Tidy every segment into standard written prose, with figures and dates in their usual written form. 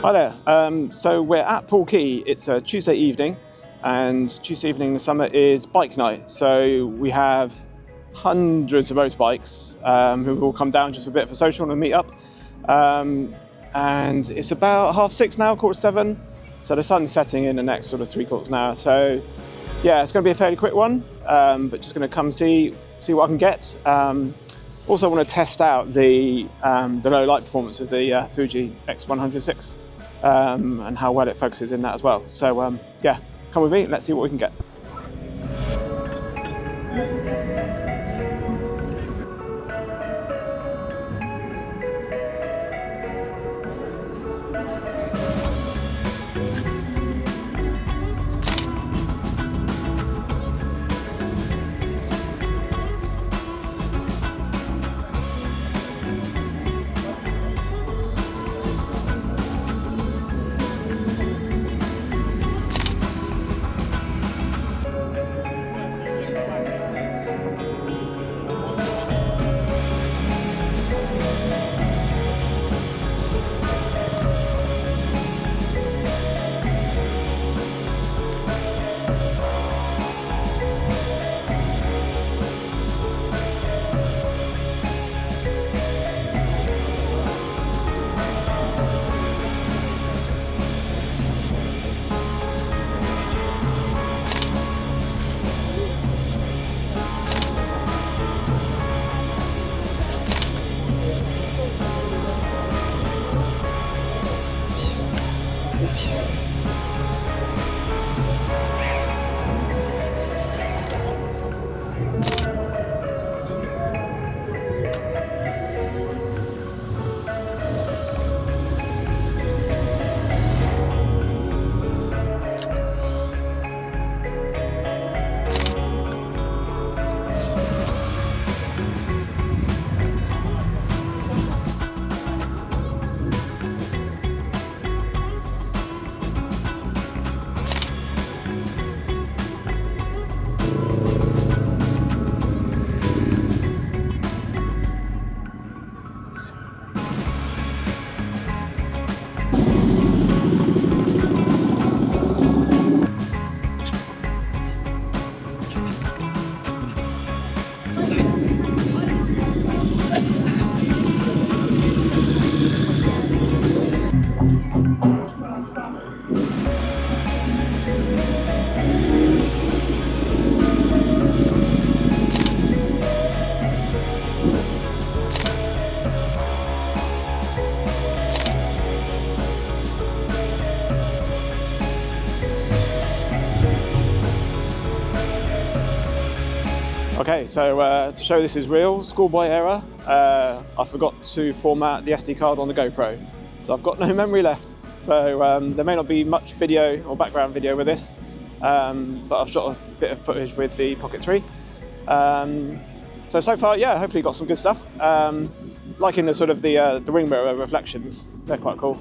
Hi there. So we're at Poole Quay. It's a Tuesday evening, and Tuesday evening in the summer is bike night. So we have hundreds of motorbikes who've all come down just for a bit of a social and a meet up. And it's about 6:30 now, 7:15. So the sun's setting in the next sort of 3/4 an hour. So yeah, it's going to be a fairly quick one, but just going to come see what I can get. Also want to test out the low light performance of the Fuji X100VI and how well it focuses in that as well. So yeah, come with me, let's see what we can get. Okay, so to show this is real, schoolboy error, I forgot to format the SD card on the GoPro. So I've got no memory left. So there may not be much video or background video with this, but I've shot a bit of footage with the Pocket 3. So far, yeah, hopefully got some good stuff. Liking the sort of the wing mirror reflections, they're quite cool.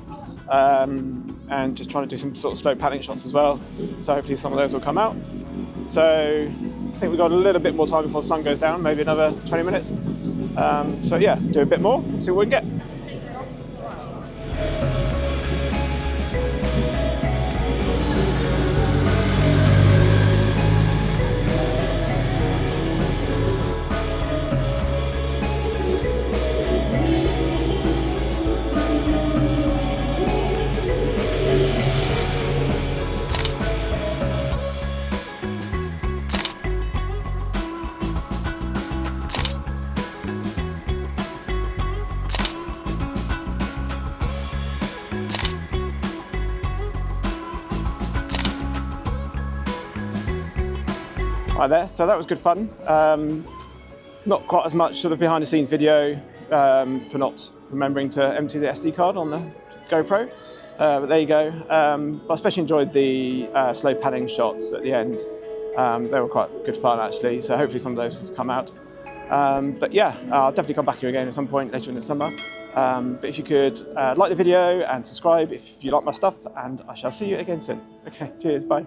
And just trying to do some sort of slow panning shots as well. So hopefully some of those will come out. So I think we've got a little bit more time before the sun goes down, maybe another 20 minutes. So yeah, do a bit more, see what we can get. Hi there, so that was good fun. Not quite as much sort of behind the scenes video for not remembering to empty the SD card on the GoPro, but there you go. But I especially enjoyed the slow panning shots at the end. They were quite good fun actually, so hopefully some of those have come out. But yeah, I'll definitely come back here again at some point later in the summer. But if you could like the video and subscribe if you like my stuff, and I shall see you again soon. Okay, cheers, bye.